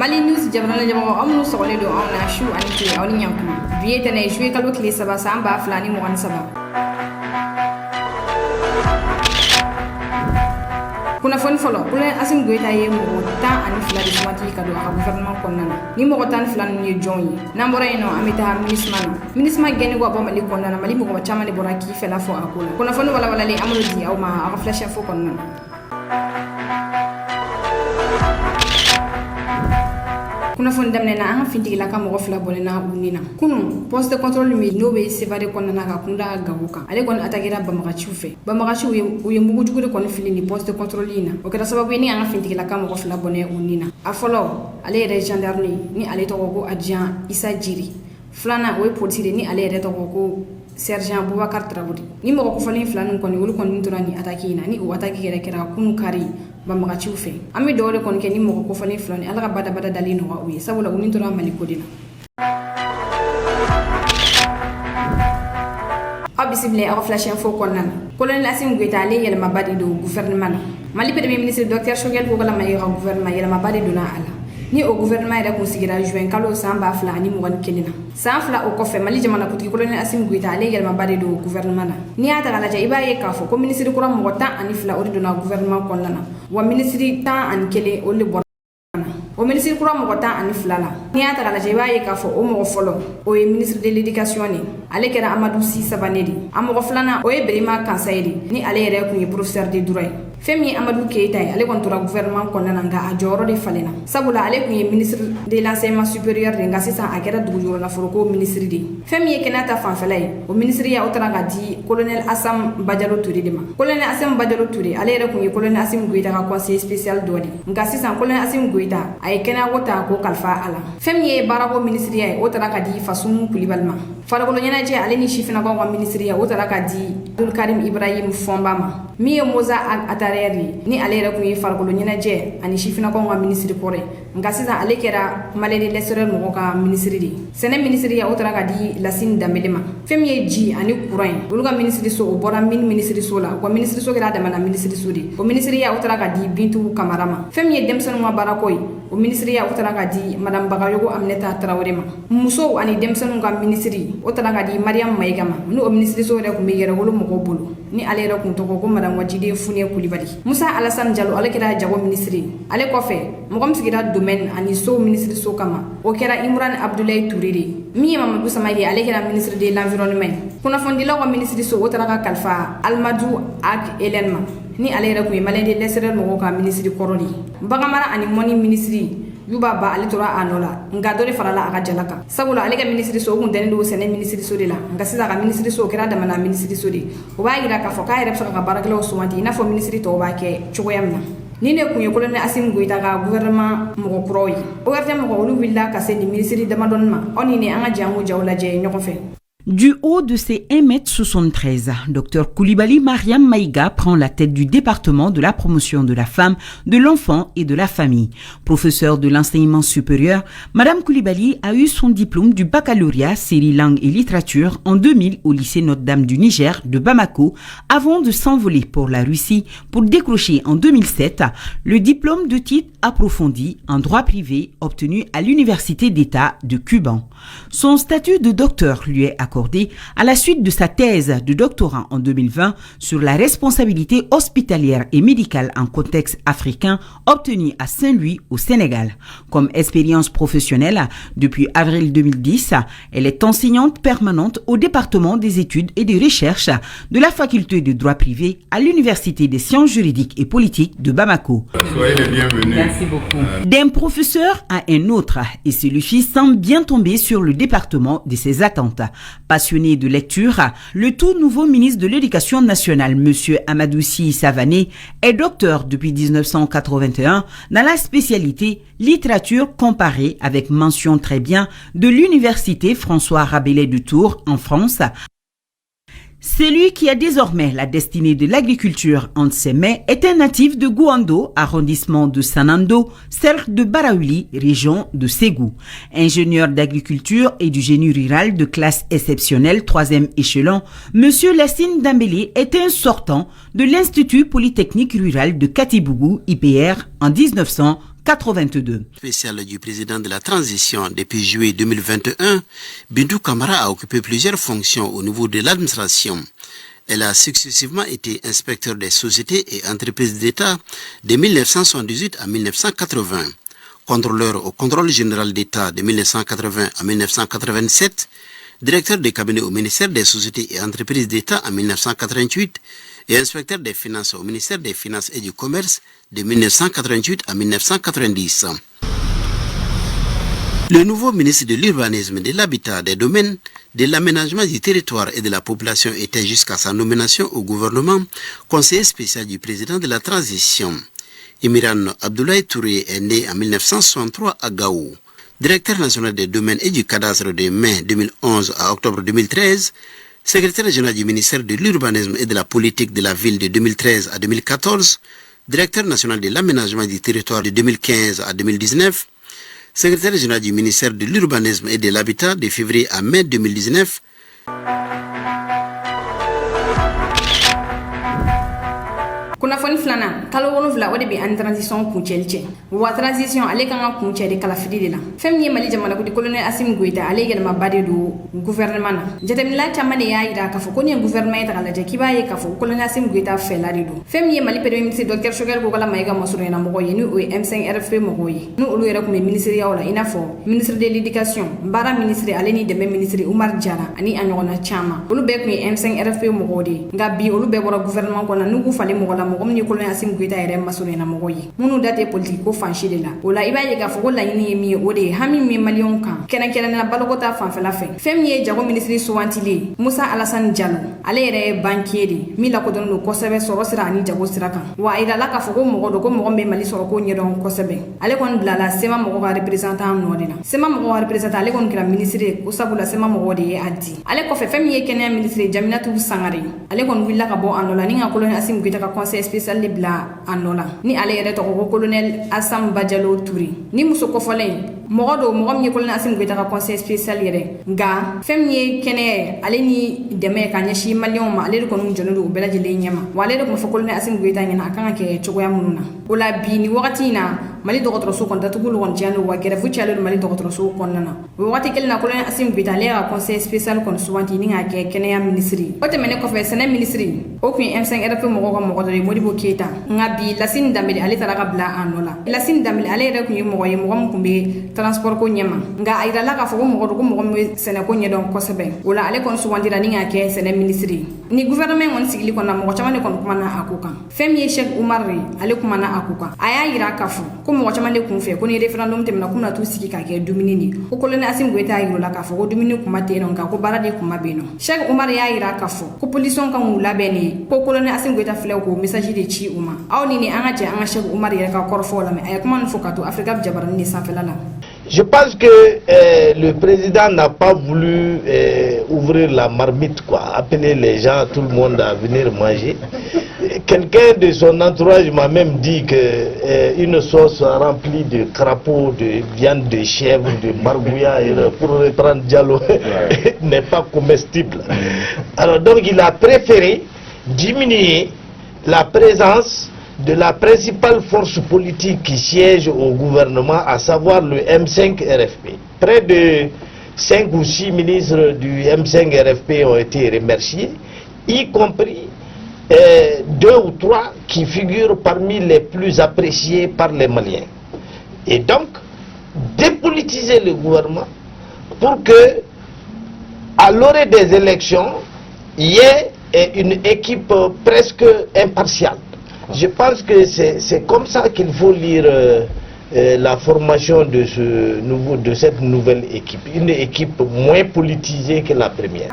Mali News jamana jamana amnu sogole do awna shu anti awni yanku biye tane jouer kalo kile saba samba flani mo wan saba kuna fon folo kula asim goita ye mo ta ani flani swati kado aka gouvernement konnana ni mo tan flani ni jonyi nambora ino amita minisma geni go ba mali konnana mali mo chama ni boraki fela fo akula kuna fon wala wala le amul di aw ma aka flash fo konnana kuna fon damne na an fintigi la ka mo fila bolena unina kunu poste de contrôle mi nobe sevade konnana ka kunda gabuka ale kon attaquera bamagachu ye mugu jugude kon filini poste de contrôle ina o kera sababu ni an fintigi la ka mo fila bonne unina afolo ale re gendarmerie ni ale to ko adjan Isa Jiri flana o police ni ale re to ko sergent Boubacar Traoré ni mo ko falin flanu kon wul kon nturani attaquina ni o attaque kera kunu kari bamagachu fe ami dole kon ke ni mo ko falin flani ala bada dalino wa uyi sabula unintura maliko dina abisible a flash info konan colonel Assimi Goïta le yelma badi do gouvernement mali premier ministre docteur Choguel ko la mayo gouvernement yelma badi do na ala ni o gouvernement da considéra juin kalo samba fla ni mo wan kelina sa fla o ko fe mali jamana puti colonel Assimi Goïta le yelma badi do gouvernement ni ata la ja ibaye ka fo ko ministre ko mo ta ani fla o do na gouvernement konana wa ministre ta an kele o le o ministre kura mo ta ani flala ni ata la jeba ye ka fo o mo folo o e ministre de l'éducation ni ale kera Amadou Sy Sabanedi amo flana o e Birima Kansaidi ni ale yere ku ye professeur de droit femi Amadou Keita ale kontora gouvernement konana nga a joro de falena sabula ale ku ye ministre de l'enseignement supérieur de nga sisa a kera dugu joro na foroko ministre de femi ye kenata fanfelay o ministre ya otranga di colonel Assam Badialo Touré de ma colonel Assam Badialo Touré ale yere ku ye colonel Assimi Goïta ka conseiller spécial dodi nga sisa colonel Assimi Goïta ay kena wota ko kalfa ala femiye barako ministriya o tara ka di Fasum Koulibalma faragolo nyana je ale ni chifina ko ministriya o tara ka di Dul Karim Ibrahim Fombama miye moza atareri ni ale ra ku faragolo nyana je ani chifina ko ministri kore nga sisa ale kera malede lesere mo ka ministri di sene ministriya o tara ka di Lassine Dambélé femiye ji ani courant uluga ministri so o bora min ministri so la ko ministri so kera dama na ministri so di o ministriya o tara ka di Bintou Kamarama femiye demson mo barakoy o ministre ya utara ka di madame Bagayogo Aminata Traoré ma muso ani demsanu ka ministre o tara ka di Mariam Maïga ma no o ministre so re ko me yere wolo mo ko bolo ni ale re ko to ko madame Wajide Fune Koulibaly Musa Alassane Diallo ale kera jago ministre ale ko fe mo kom sigira domaine ani so ministre so kama o kera Imran Abdoulaye Touré mi Mamadou Samaye ale kera ministre de l'environnement kuna fondila ko ministre so o tara ka kalfa Almadou ak Elenma ni ale ra ku malende lesere mo ko ministre koroli bagamara ani moni ministre yuba ba ale tora anola nga dole farala aga jalaka sabula ale ka ministre so ko dende do sene ministre so de la nga sisa ka ministre so kera da mana ministre so de o ba gira ka fo ka rep so ka baraklo so wanti na fo ministre to ba ke chogoyamna ni ne kunye colonel Assimi Goïta ka gouvernement mo ko proyi o werte mo ko lu villa ka se ni ministre de madonna oni ne anga jangu jawla je nyoko fe. Du haut de ses 1,73 m, Dr Koulibaly Mariam Maïga prend la tête du département de la promotion de la femme, de l'enfant et de la famille. Professeure de l'enseignement supérieur, Madame Koulibaly a eu son diplôme du baccalauréat série langue et littérature en 2000 au lycée Notre-Dame du Niger de Bamako, avant de s'envoler pour la Russie pour décrocher en 2007 le diplôme de titre approfondi en droit privé obtenu à l'Université d'État de Cuban. Son statut de docteur lui est accordé à la suite de sa thèse de doctorat en 2020 sur la responsabilité hospitalière et médicale en contexte africain obtenue à Saint-Louis au Sénégal. Comme expérience professionnelle, depuis avril 2010, elle est enseignante permanente au département des études et des recherches de la faculté de droit privé à l'Université des sciences juridiques et politiques de Bamako. Soyez les bienvenus. Merci beaucoup. D'un professeur à un autre, et celui-ci semble bien tomber sur le département de ses attentes. Passionné de lecture, le tout nouveau ministre de l'Éducation nationale, M. Amadou Sy Savané, est docteur depuis 1981 dans la spécialité littérature comparée avec mention très bien de l'Université François Rabelais de Tours en France. Celui qui a désormais la destinée de l'agriculture entre ses mains est un natif de Gouando, arrondissement de Sanando, cercle de Baraouli, région de Ségou. Ingénieur d'agriculture et du génie rural de classe exceptionnelle 3e échelon, Monsieur Lassine Dambélé est un sortant de l'Institut Polytechnique Rural de Katibougou, IPR, en 1900. 1982. Spécial du président de la transition depuis juillet 2021, Bintou Camara a occupé plusieurs fonctions au niveau de l'administration. Elle a successivement été inspecteur des sociétés et entreprises d'État de 1978 à 1980, contrôleur au contrôle général d'État de 1980 à 1987, directeur de cabinet au ministère des sociétés et entreprises d'État en 1988 et inspecteur des finances au ministère des Finances et du Commerce de 1988 à 1990. Le nouveau ministre de l'Urbanisme, de l'Habitat, des Domaines, de l'Aménagement du Territoire et de la Population était jusqu'à sa nomination au gouvernement conseiller spécial du président de la transition. Imiran Abdoulaye Touré est né en 1963 à Gao. Directeur national des domaines et du cadastre de mai 2011 à octobre 2013, secrétaire régional du ministère de l'Urbanisme et de la Politique de la Ville de 2013 à 2014, directeur national de l'aménagement du territoire de 2015 à 2019, secrétaire régional du ministère de l'Urbanisme et de l'Habitat de février à mai 2019. Kunnafoni filanan kalo wolonfila o de be an transition kuncɛli cɛ wa transition ale kan ka kuncɛ de kalafili de la fɛn min ye mali jamana kudi colonel Assimi Goïta ale yɛlɛmaba de do gouvernement na jateminɛla caman de y'a yira k'a fɔ ko ni gouvernement ye taga lajɛ k'i b'a ye k'a fɔ colonel Assimi Goïta fɛla de do fɛn min ye mali premier ministre docteur Choguel Kokala Maïga masuruyana mɔgɔ ye ni o ye M5 RFP mɔgɔw ye ni olu yɛrɛ kun bɛ ministeriyaw la i n'a fɔ ministre de l'éducation baara ministre ale ni dɛmɛ ministre Oumar Diarra ani a ɲɔgɔnna caman olu bɛɛ kun ye M5 RFP mɔgɔw de ye nka bi olu bɛɛ bɔra gouvernement kɔnɔ n'u k'u falen mɔgɔ la mɔgɔ min ye colonel Assimi Goïta yɛrɛ masuruyana mɔgɔ ye minnu date politique ko fansi de la o la i b'a ye k'a fɔ ko laɲini ye min ye o de ye hami min maliyɛnw kan kɛrɛnkɛrɛnnenya baloko ta fanfɛla fɛ fɛn min ye jago ministre sugantilen Musa Alassane Diallo ale yɛrɛ ye banquier de min lakodɔnnen don kosɛbɛ sɔrɔ sira ani jago sira kan wa a yirala k'a fɔ ko mɔgɔ do ko mɔgɔ min bɛ mali sɔrɔ ko ɲɛdɔn kosɛbɛ ale kɔni bilala sema mɔgɔ ka représentant nɔ de la sema mɔgɔ ka représentant ale kɔni kɛra ministre ko sabula sema mɔgɔ de ye a di ale kɔfɛ fɛn min ye kɛnɛya ministre Jaminatu Sangare ale kɔni wulila ka bɔ a nɔ la ni ka colonel Assimi Goïta ka conseil spécial de bila a nɔ la ni ale yɛrɛ tɔgɔ ko colonel Assam Bajalo Touré ni muso kɔfɔlen mɔgɔ do mɔgɔ min ye colonel Assimi Goïta ka conseil spécial yɛrɛ nka fɛn min ye kɛnɛya ale ni dɛmɛ ka ɲɛsin maliyɛnw ma ale de kɔni jɔnnen do u bɛɛ lajɛlen ɲɛma wa ale de tun bɛ fɔ colonel Assimi Goïta ɲɛna a kan ka kɛ cogoya minnu na o la bi ni wagati in na mali dɔgɔtɔrɔso kɔni datuguli kɔni cayalen do wa gɛrɛfu cayalen do mali dɔgɔtɔrɔso kɔnɔna na o wagati kelen na colonel Assimi Goïta ale ka conseil spécial kɔni suganti ni k'a kɛ kɛnɛya ministre o tɛmɛnen kɔfɛ sɛnɛ ministre o tun ye M5 RFP mɔgɔw ka mɔgɔ dɔ ye Modibo Keita nka bi Lassine Dambele ale taara ka bila a nɔ la Lassine Dambele ale yɛrɛ tun ye mɔgɔ ye mɔgɔ min tun bɛ transport ko ɲɛma nka a yirala k'a fɔ ko mɔgɔ do ko mɔgɔ min bɛ sɛnɛ ko ɲɛdɔn kosɛbɛ o la ale kɔni sugandira ni k'a kɛ sɛnɛ ministre ni gouvernement kɔni sigili kɔnɔ mɔgɔ caman de kɔni kumana a ko kan fɛn min ye Cheikh Oumar ye ale kumana a ko kan a y'a yira k'a fɔ ko mɔgɔ caman de kun fɛ ko ni référendum tɛmɛna k'u bɛna t'u sigi k'a kɛ dumuni de ko colonel Assimi Goïta y'a yir'u la k'a fɔ ko dumuni kuma tɛ yen nɔ nka ko baara de kuma bɛ yen nɔ Cheikh Oumar y'a yira k'a fɔ ko position kan k'u labɛn de ko colonel Assimi Goïta filɛ k'o message de ci u ma aw ni an ka jɛ an ka Cheikh Oumar yɛrɛ ka kɔrɔfɔw lamɛn a ye kuma nin fɔ ka to Africa Jabaranin de sanfɛla la. Je pense que le président n'a pas voulu ouvrir la marmite, quoi, appeler les gens, tout le monde à venir manger. Quelqu'un de son entourage m'a même dit qu'une sauce remplie de crapauds, de viande de chèvre, de margouilla, pour reprendre Diallo, n'est pas comestible. Alors donc il a préféré diminuer la présence de la principale force politique qui siège au gouvernement, à savoir le M5 RFP. Près de 5 ou 6 ministres du M5 RFP ont été remerciés, y compris 2 ou 3 qui figurent parmi les plus appréciés par les Maliens. Et donc, dépolitiser le gouvernement pour que, à l'orée des élections, il y ait une équipe presque impartiale. Je pense que c'est comme ça qu'il faut lire la formation de cette nouvelle équipe. Une équipe moins politisée que la première.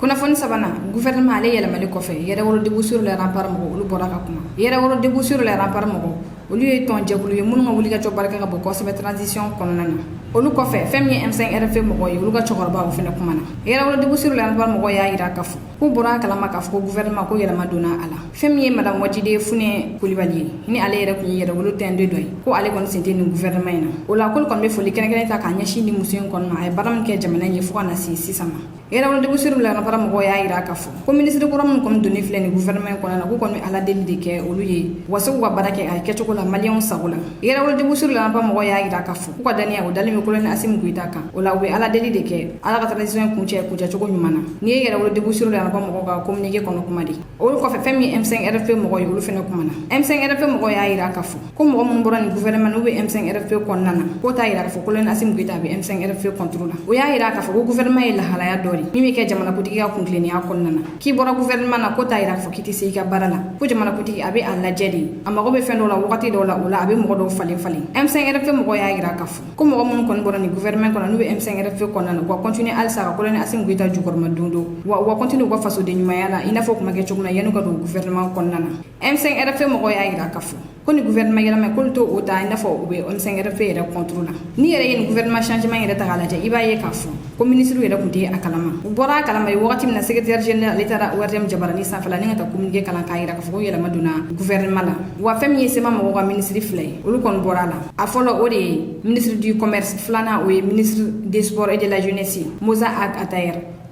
Kunnafoni sabanan gouvernement ale yɛlɛmali kɔfɛ yɛrɛ wolo debout sur les remparts mɔgɔw olu bɔra ka kuma yɛrɛ wolo debout sur les remparts mɔgɔw olu ye tɔn jɛkulu ye minnu ka wuli ka jɔ barika ka bɔ kosɛbɛ transition kɔnɔna na olu kɔfɛ fɛn min ye M5 RFP mɔgɔw ye olu ka cɛkɔrɔbaw fɛnɛ kumana yɛrɛ wolo debout sur les remparts mɔgɔw y'a yira k'a fɔ k'u bɔra a kalama k'a fɔ ko gouvernement ko yɛlɛma donna a la fɛn min ye madame Wajide Fune Kulibali ye ni ale yɛrɛ kun ye yɛrɛ wolo tɛnde dɔ ye ko ale kɔni sen tɛ nin gouvernement in na o la k'olu kɔni bɛ foli kɛrɛnkɛrɛn ta k'a ɲɛsin ni muso in kɔnɔ a ye baara min kɛ jamana in ye fo ka na se sisan ma era wala de busuru la na para mo ya ira ka fo ko ministre ko ram ko doni fleni gouvernement ko na ko kon ala deli de ke olu ye wasu wa barake ay ke to ko la malion sagula era wala de busuru la na para mo ya ira ka fo ko dani ya o dali mi ko len asim guita kan o la we ala deli de ke ala ka tradition ku che ko nyumana ni era wala de busuru la na para mo ko communiquer kono kuma di o ko fe femi M5 RFP mo ko yulu fene kuma na M5 RFP mo ko ya ira ka fo ko mo mo borani gouvernement no we M5 RFP ko nana ko ta ira ka fo ko len asim guita bi M5 RFP contrôle o ya ira ka fo ko gouvernement la hala ya dori mimi ke jamana kutigi ya kunkleni ya konnana ki bora gouvernement na ko ta ira fo kiti se ka barala ko jamana kutigi abi alla jadi amma ko be fendo la wakati do la ola abi mo do falin M5 RFP mo ko ya ira ka fo ko mo mo kon borani gouvernement ko na no we M5 RFP ko nana ko continuer al sara ko len asim guita jukor ma dundo wa continue ko faso de nyuma yala ina fo ko mage chukuna yanu ka do gouvernement ko nana M5 RFP mo ko ya ira ka fo ko ni gouvernement yala ma ko to o ta ina fo be M5 RFP era contrôle ni yere yen gouvernement changement yere ta gala ja iba ye ka fo ko ministre yere kunti akalama bora kalama yi wakati na secrétaire général l'état warem jabarani sa fala ninga ta communiquer kala kayira ka fo yela maduna gouvernement la wa fam yi sema mo wa ministre flay olu kon bora la a folo o de ministre du commerce flana o ministre des sports et de la jeunesse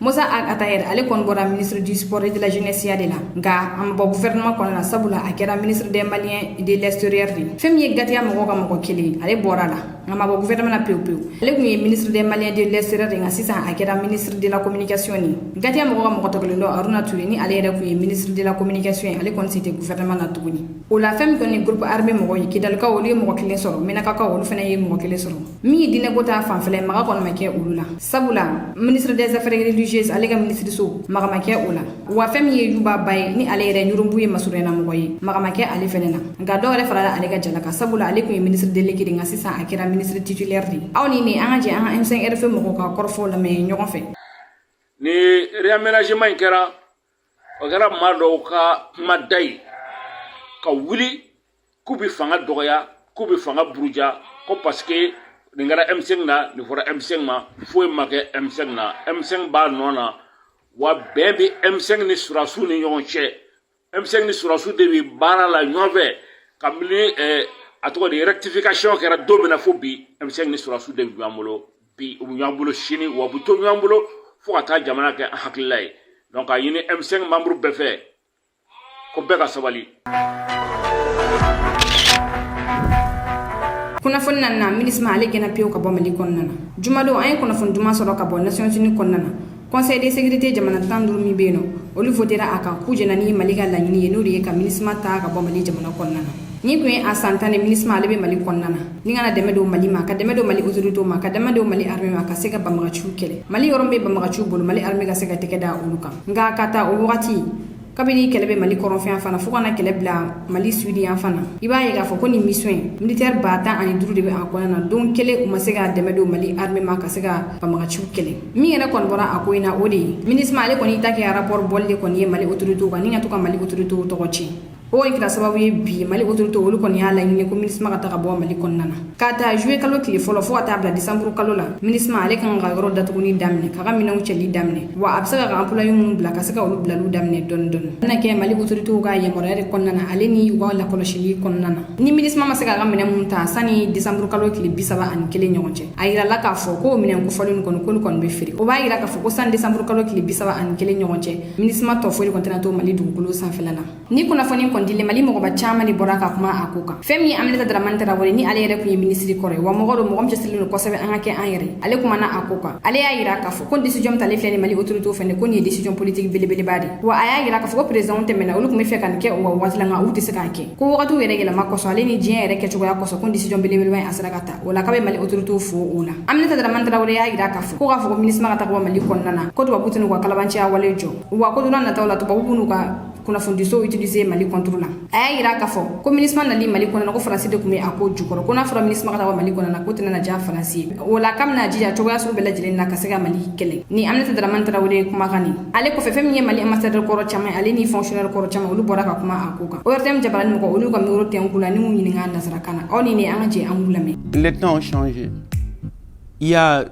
Moza Ag Atayer ale kon bora ministre du sport et de la jeunesse ya de la ga am bo gouvernement kon na sabula akera ministre des maliens et de l'extérieur fam yi gatia mo ko mo kili ale bora la ngama bo gouvernement na peu ale ko ministre des maliens de l'extérieur nga sisa akera ministre de la communication ni gatia mo ko to lo Aruna Touré ni ale re ko ministre de la communication ale kon cité gouvernement na tuguni o la fam ko ni groupe armé mo yi kidal ka o le mo ko kile soro mena ka o fana yi mo ko kile soro mi dina ko ta fan fele ma ko ma ke ulula sabula ministre des affaires religieuses alega ministre so magamake ola wa fam ye juba bay ni ale re nyurumbu ye masurena mo yi magamake ale fenena nga do re fara alega jalaka sabula ale ko ministre de l'équipe nga sisa akira ministre titulaire di awni ni anga je anga M5 RFP mo ko korfo la me nyoko fe ni réaménagement kera o gara mado ka madai ka wuli kubi fanga doya kubi fanga buruja ko parce que ngara M5 na ni fora M5 ma foi make M5 na M5 ba nona wa bebe M5 ni surasu ni yonche M5 ni surasu de bi bara la nyove kamli ato de rectification kera do bena fobi M5 ni surasu de bi amolo bi nyambulo shini wa buto nyambulo fo ata jamana ke hakilai donc ayini M5 membre befe ko beka sabali kuna fonna na ministre ale gena pio ka bo mali konnana jumado ay kuna fon duma soro ka bo Nations Unies konnana conseil de sécurité jamana tandur mi beno olu votera aka kujena ni maliga la ni yenuri ka ministre ta ka bo mali jamana konnana ni ko a santane ministre ale be mali konnana ni ngana deme do mali ma ka deme do mali autorité ma ka deme do mali armée ma ka sega bamaga chu kele mali yorombe bamaga chu bolo mali armée ga sega tekeda uluka nga kata o wati kabini kelebe mali koronfin fana fukana kelebla mali sudi fana iba ye ga fo ko ni mission militaire bata ani duru de be akona don kele uma sega deme do mali armée ma ka sega bamaga chu kele mi era kon bora akoina odi ministre mali ko ni take rapport bolle ko ni mali autorité ko ni ngatu ka mali autorité to ko ci o ikra sababu ye bi mali autorité olu kon ya la ni ko ministre ma ka ta bo mali kon nana kata jouer kalo kili folo fo ata décembre kalo la ministre ma ale kan ga goro datu ni damne ka ga minaw celi damne wa absaga ga employé mum bla ka saka olu bla lu damne don na ke mali autorité ga ye morere kon nana ale ni wa la kolo shili kon nana ni ministre ma saka ga mina mum ta sani décembre kalo kili bisaba an kele nyonche ayira la ka fo ko mina ko falun kon be firi o ba yira ka fo ko san décembre kalo kili bisaba an kele nyonche ministre ma to fo ko tana to mali dugulo san felala ni kuna fo ni dile mali mo ba chama ni boraka kuma akuka femi amleta dramantara wori ni ale yere ku ministre kore wa mo godo mo gom cesselino ko sabe an ake an yere ale kuma na akuka ale ya yira ka fo kon décision tale fleni mali autorité fene kon ni décision politique bele badi wa aya yira ka fo président temena ulu kuma fe kan ke o watla nga uti se kan ke ko wakatu yere gela makko so ale ni jien yere ke chugo ya ko so kon décision bele wa asara kata wala ka be mali autorité fo una amleta dramantara wori ya yira ka fo ko ga fo ministre ma kata ko mali kon nana ko to babutunu ko kalabanci ya wale jo wa ko duna na tawla to babunu ka kuna fundiso utiliser mali contrôle aya yira ka fo ko ministre na li mali kona ko français de kuma ako jukoro ko na fra ministre ka mali kona na ko tena na ja français wala kam na jija to ga so bela jilen na ka sega mali kele ni amnata dramantara wole kuma gani ale ko fe fem ni mali ambassadeur ko chama ale ni fonctionnaire ko chama ulu boraka kuma akuka o yertem jabalan ko ulu ko mi rote ngula ni mu ni nganda sarakana oni ni anje angulame. Les temps ont changé. Il y a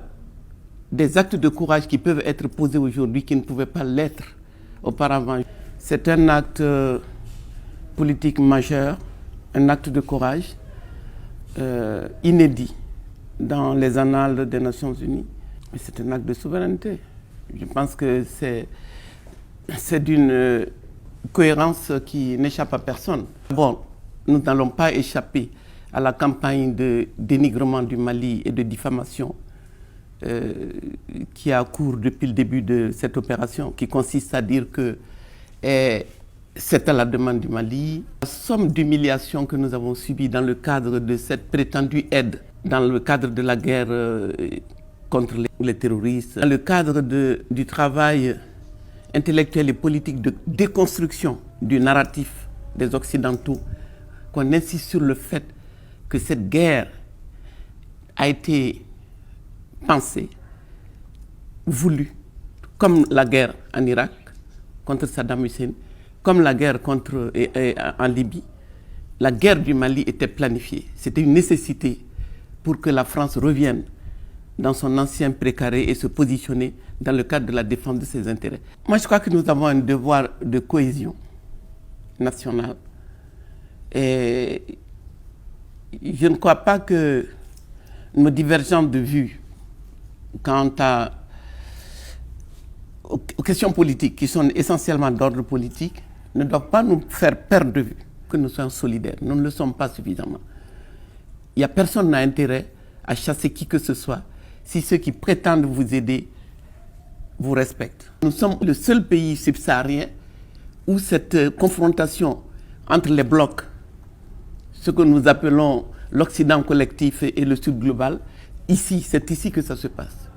des actes de courage qui peuvent être posés aujourd'hui qui ne pouvaient pas l'être auparavant. C'est un acte politique majeur, un acte de courage inédit dans les annales des Nations Unies. Mais c'est un acte de souveraineté. Je pense que c'est d'une cohérence qui n'échappe à personne. Bon, nous n'allons pas échapper à la campagne de dénigrement du Mali et de diffamation qui a cours depuis le début de cette opération, qui consiste à dire que c'est à la demande du Mali. La somme d'humiliation que nous avons subie dans le cadre de cette prétendue aide, dans le cadre de la guerre contre les terroristes, dans le cadre du travail intellectuel et politique de déconstruction du narratif des Occidentaux, qu'on insiste sur le fait que cette guerre a été pensée, voulue, comme la guerre en Irak contre Saddam Hussein, comme la guerre en Libye. La guerre du Mali était planifiée. C'était une nécessité pour que la France revienne dans son ancien précaré et se positionner dans le cadre de la défense de ses intérêts. Moi, je crois que nous avons un devoir de cohésion nationale. Et je ne crois pas que nos divergences de vues quant aux questions politiques, qui sont essentiellement d'ordre politique, ne doivent pas nous faire perdre de vue que nous soyons solidaires. Nous ne le sommes pas suffisamment. Il n'y a personne qui n'a intérêt à chasser qui que ce soit si ceux qui prétendent vous aider vous respectent. Nous sommes le seul pays subsaharien où cette confrontation entre les blocs, ce que nous appelons l'Occident collectif et le Sud global, c'est ici que ça se passe.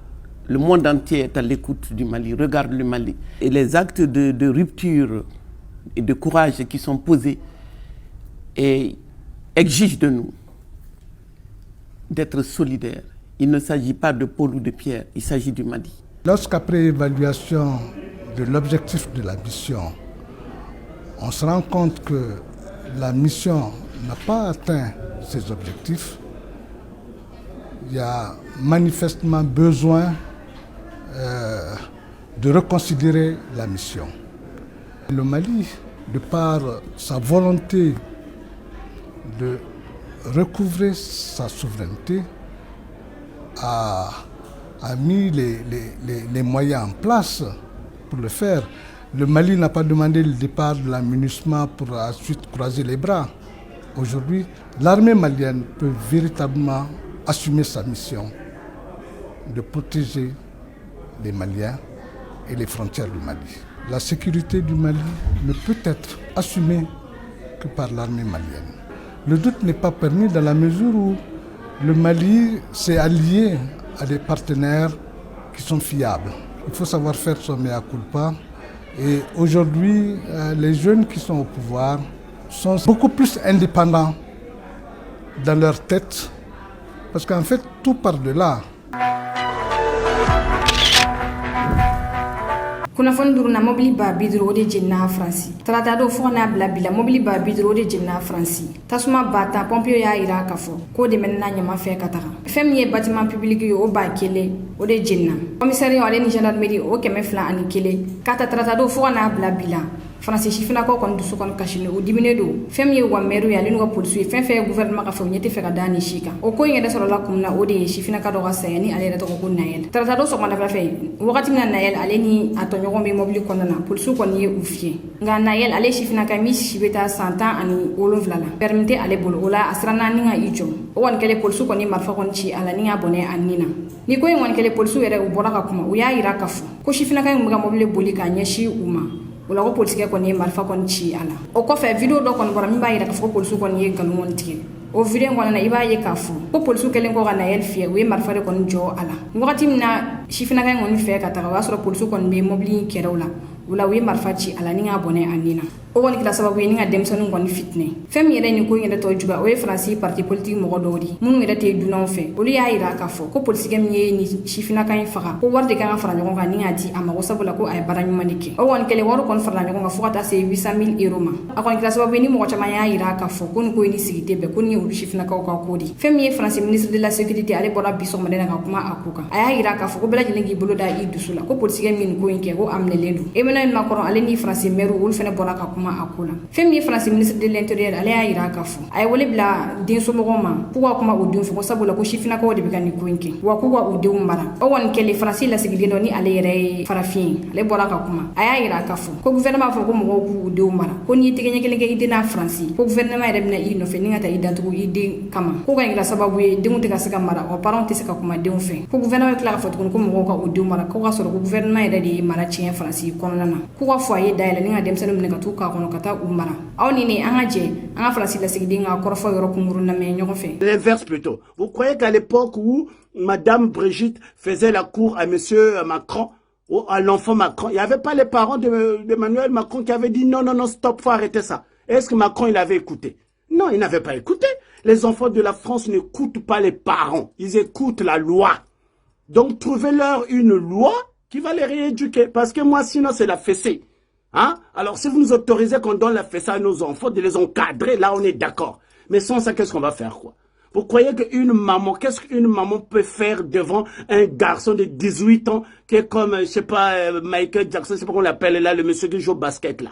Le monde entier est à l'écoute du Mali, regarde le Mali. Et les actes de rupture et de courage qui sont posés exigent de nous d'être solidaires. Il ne s'agit pas de Paul ou de Pierre, il s'agit du Mali. Lorsqu'après évaluation de l'objectif de la mission, on se rend compte que la mission n'a pas atteint ses objectifs, il y a manifestement besoin de reconsidérer la mission. Le Mali, de par sa volonté de recouvrer sa souveraineté, a mis les moyens en place pour le faire. Le Mali n'a pas demandé le départ de la MINUSMA pour ensuite croiser les bras. Aujourd'hui, l'armée malienne peut véritablement assumer sa mission de protéger les Maliens et les frontières du Mali. La sécurité du Mali ne peut être assumée que par l'armée malienne. Le doute n'est pas permis dans la mesure où le Mali s'est allié à des partenaires qui sont fiables. Il faut savoir faire son mea culpa. Et aujourd'hui, les jeunes qui sont au pouvoir sont beaucoup plus indépendants dans leur tête, parce qu'en fait, tout part de là. kunnafoni duruna mobili ba bidro o de jenna fransi tarata do fo na bla bila mobili ba bidro o de jenna fransi tasuma bata pompio ya ira kafo ko de menna nyama fe kataka fem ye bâtiment public yo o ba kele o de jenna commissariat ale ni gendarmerie o keme fla ani kele kata tarata do fo na bla bila France chifina ko kon dusu kon kashine o dimine do fem ye wa meru ya lenu ko police fem fe gouvernement ka fo nyete fe ka dani shika o ko ngeda solo la kumna o de chifina ka do ga sayani ale da ko nayel tarata do so kon da fe wakati mina nayel ale ni atonyo ko be mobile kon na police kon ye oufie nga nayel ale chifina ka mi shibeta 100 ans ani olonvla la permite ale bolo ola asrana ninga ijo o wan kele police kon ni marfa kon ci ala ninga bone anina ni ko wan kele police yere o bora ka kuma o ya ira ka fo ko chifina ka mga mobile boli ka nyeshi uma wala ko politique ko ni marfa kon ci ala o ko fe video do kon bora mi bayira ka fo police kon ye galu mon tike o video ngona na iba ye ka fo ko police kelen ko na yel fie we marfa de kon jo ala ngati mina chifina ka ngoni fe ka ta wa so police kon be mobili kerawla wala we marfa ci ala ni nga bone anina o woni kila sababu ni nga demsonu ngoni fitne fem yele ni ko ngeda to juba o France parti politique mo godori mun ngeda te dunon fe o li ya ira ka fo ko politique mi ni chifina kan faga ko warde kan fara ngon ga ni ngati ama ko sabula ko ay baranyu manike o woni kele woro kon fara ngon ga fo ta se 800,000 € ma akon kila sababu ni mo chama ya ira ka fo ko ni ko ni sigite be ko ni o chifina ka ko di fem ye France ministre de la sécurité ale bora biso madena ka kuma akuka aya ira ka fo ko bela jilengi bolo da idusula ko politique mi ni ko inke ko amne lendu e mena ma ko ale ni France meru wul fene bora ka kuma akula femi France ministre de l'intérieur ale ya ira ka fu ay wole bla den so mo ma ku wa kuma o den fu ko sabula ko shifina ko de bikani kuinke wa ku wa o de mara o won kele France la sigide no ni ale yere farafin ale bora ka kuma aya ira ka fu ko gouvernement fo ko mo ko o de mara ko ni tigenya kele ke idina France ko gouvernement yere bina ino fe ninga ta idantu ide kama ko ga ngira sababu e de mutika saka mara o parent te saka kuma de fe ko gouvernement kla fa ko mo ko o de mara ko ga so ko gouvernement yere de mara chien France ko na ku wa fo aye daile ninga dem sanu ninga tu ka kono kata umara awni ni angaje anga France la sigide nga korfo yoro kumuru na me nyoko fe l'inverse plutôt. Vous croyez qu'à l'époque où Madame Brigitte faisait la cour à Monsieur Macron, ou à l'enfant Macron, il n'y avait pas les parents d'Emmanuel Macron qui avaient dit non, non, non, stop, faut arrêter ça. Est-ce que Macron, il avait écouté? Non, il n'avait pas écouté. Les enfants de la France n'écoutent pas les parents, ils écoutent la loi. Donc, trouvez-leur une loi qui va les rééduquer. Parce que moi, sinon, c'est la fessée. Hein? Alors, si vous nous autorisez qu'on donne la fessée à nos enfants, de les encadrer, là, on est d'accord. Mais sans ça, qu'est-ce qu'on va faire, quoi? Vous croyez qu'une maman, qu'est-ce qu'une maman peut faire devant un garçon de 18 ans qui est comme, je sais pas, Michael Jackson, je sais pas comment on l'appelle là, le monsieur qui joue au basket là.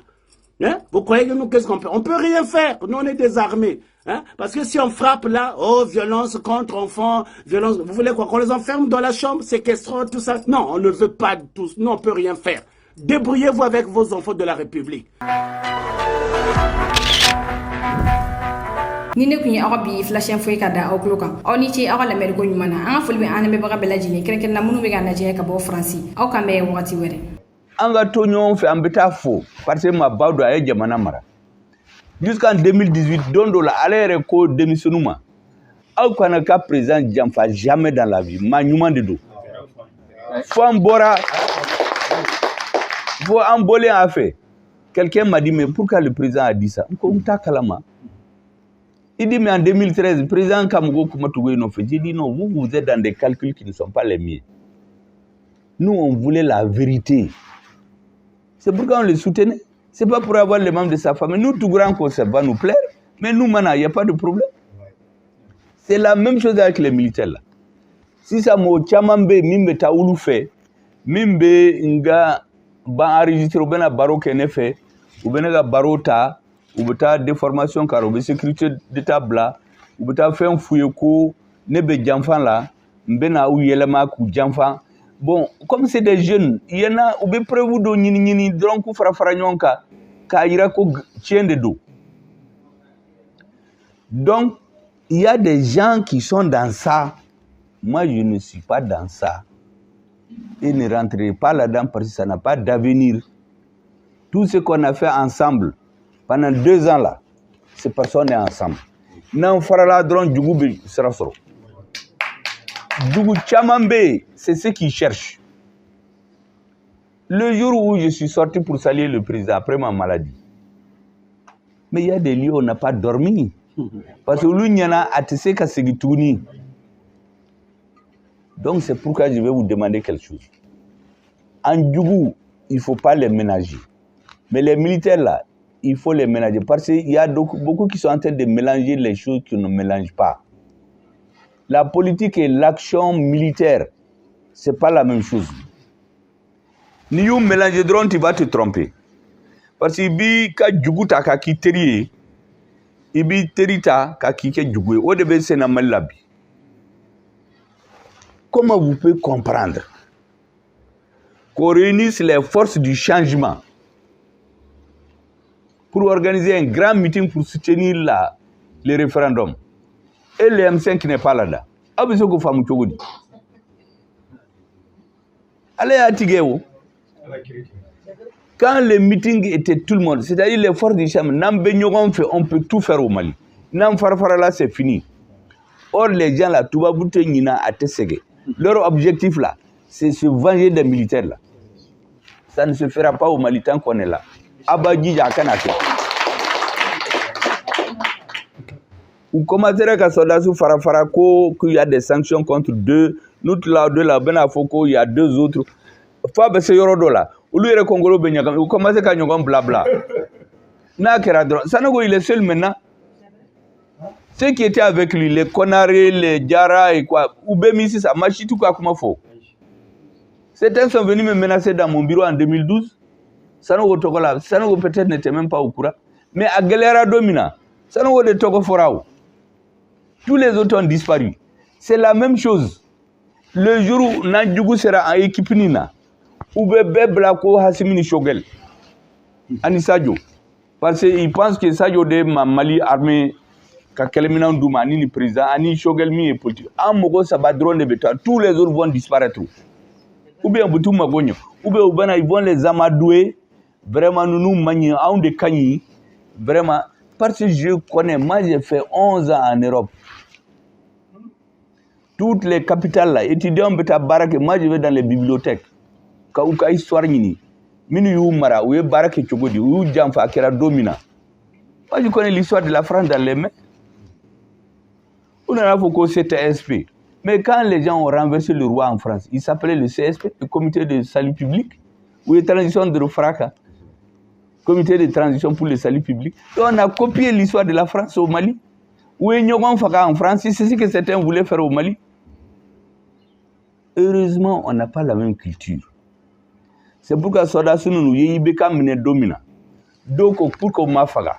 Hein? Vous croyez que nous, qu'est-ce qu'on peut? On peut rien faire. Nous, on est désarmés. Hein? Parce que si on frappe là, oh, violence contre enfants, violence, vous voulez quoi? Qu'on les enferme dans la chambre, séquestrant, tout ça? Non, on ne veut pas tous. Nous, on peut rien faire. Débrouillez-vous avec vos enfants de la République. ni ne kunye arabi flashen foi kada o kloka o ni ci awala mer ko nyumana an fulbe an be baga belaji krenken na munu be ga naje ka bo France o ka me wati were an ga to nyon fe an beta fo parce que ma bawdo ay jamana mara jusqu'en 2018 dondo la alere ko démissionnement aw kana ka président Jamfa jamais dans la vie ma nyuma de do fo an bora fo an bolé a fait quelqu'un m'a dit mais pourquoi le président a dit ça ko ta kalama. Il dit, mais en 2013, le président Kamugo Kumatougou fait. J'ai dit, non, vous êtes dans des calculs qui ne sont pas les miens. Nous, on voulait la vérité. C'est pourquoi on le soutenait. Ce n'est pas pour avoir les membres de sa famille. Nous, tout grand, ça va nous plaire. Mais nous, maintenant, il n'y a pas de problème. C'est la même chose avec les militaires. Là. Si ça m'a chamambe, mimbe taoulou fait, mimbe nga ba enregistré ou bien baro kene fait, ou bien nga baro ta, ou beta déformation car ou sécurité d'état bla ou beta fait un fouille ko nebe jamfan là mbena ou yelema ku jamfan bon comme c'est des jeunes il y en a ou be prévu do ñini donc ku fara ñonka ka ira ko chien de dos donc il y a des gens qui sont dans ça moi je ne suis pas dans ça et ne rentrez pas là-dedans parce que ça n'a pas d'avenir tout ce qu'on a fait ensemble pendant 2 ans là, ces personnes sont ensemble. Non, farala dron djugu sera soro. Djugu chamambe, c'est ce qu'ils cherchent. Le jour où je suis sorti pour saluer le président après ma maladie, mais il y a des lieux où on n'a pas dormi. Parce que l'Uniana a tissé qu'à Segitouni. Donc c'est pourquoi je vais vous demander quelque chose. En Djougou, il ne faut pas les ménager. Mais les militaires là, il faut les ménager. Parce qu'il y a beaucoup qui sont en train de mélanger les choses qui ne mélangent pas. La politique et l'action militaire, ce n'est pas la même chose. Ni you mélanger drone, tu vas te tromper. Parce que bi ka djuguta ka ki teri, ibi terita ka ki ke djugwe. Au début, c'est na malabi. Comment vous pouvez comprendre qu'on réunisse les forces du changement pour organiser un grand meeting pour soutenir le référendum. Et le M5 qui n'est pas là-dedans. Allez à Tigéo. Quand le meeting était tout le monde, c'est-à-dire les forces du changement, on peut tout faire au Mali. Nam farfara là, c'est fini. Or, les gens là, tout va bouter Nina à Tessege. Leur objectif là, c'est se venger des militaires là. Ça ne se fera pas au Mali tant qu'on est là. Abadji Yakanake. Ou commencer à soldat sous Farafarako, qu'il y a des sanctions contre 2, nous là, Benafoko, il y a 2 autres. Fabe se yorodo là. Ou lui, le Congolo Benyakam, ou commencer à Nyogam blabla. Nakeradron. Sanogo, il est seul maintenant. Ceux qui étaient avec lui, les Konaré, les Diara et quoi, ou Bémissi, ça marche tout quoi, comment faut. Certains sont venus me menacer dans mon bureau en 2012. Sanogo Togola, Sanogo peut-être n'était même pas au courant. Mais à Galera Domina, Sanogo de Togo Forao, tous les autres ont disparu. C'est la même chose. Le jour où Nadjougou sera en équipe Nina, ou Blako Hassimini Shogel, Ani Sadio, parce qu'il pense que Sadio de Mali armée, Kakelemina Ndouma, ni président, Ani Shogel mi est politique. En Mogo Sabadron de Beta, tous les autres vont disparaître. Ou bien Boutou Magonyo, ou bien ils vont les amadouer, vraiment nous manions en de Kani, vraiment, parce que je connais, moi j'ai fait 11 ans en Europe. Toutes les capitales là, étudiants beta barak, moi je vais dans les bibliothèques. Kauka histoire nini. Minu yu mara, ou barak chogodi, ou jamfa kera domina. Moi je connais l'histoire de la France dans les mains. On a beaucoup CTSP. Mais quand les gens ont renversé le roi en France, il s'appelait le CSP, le comité de salut public, ou les transitions de Fraka, comité de transition pour le salut public. Et on a copié l'histoire de la France au Mali. Ou Nyogon Faka en France, c'est ce que certains voulaient faire au Mali. Heureusement, on n'a pas la même culture. C'est pourquoi Soda Sunu Yibeka Mine Domina. Donc, pour qu'on m'a faga.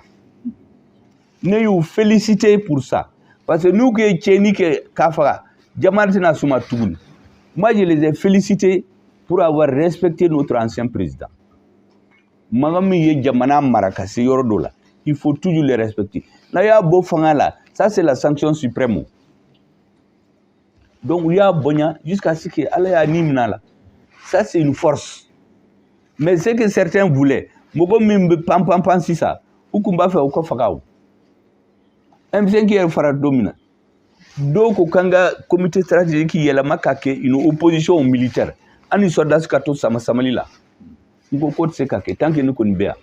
Nous féliciter pour ça. Parce que nous qui sommes Kafara, Diamartina Souma Tougoun. Moi, je les ai félicités pour avoir respecté notre ancien président. Magami Ye Diamana Marakase Yorodola. Il faut toujours les respecter. Naya Bofangala, ça c'est la sanction suprême. Donc, il y a Bonya jusqu'à ce que Allah anime là. Ça, c'est une force. Mais ce que certains voulaient, Mogo Mimbe Pam Pam Pam si ça, ou Kumba fait au Kofagao. M5 qui est Farad Domina. Donc, au Kanga, comité stratégique qui est la Makake, une opposition militaire. Ani Sodas Kato Samasamalila. Ngo Kote Sekake, tant que nous connaissons bien.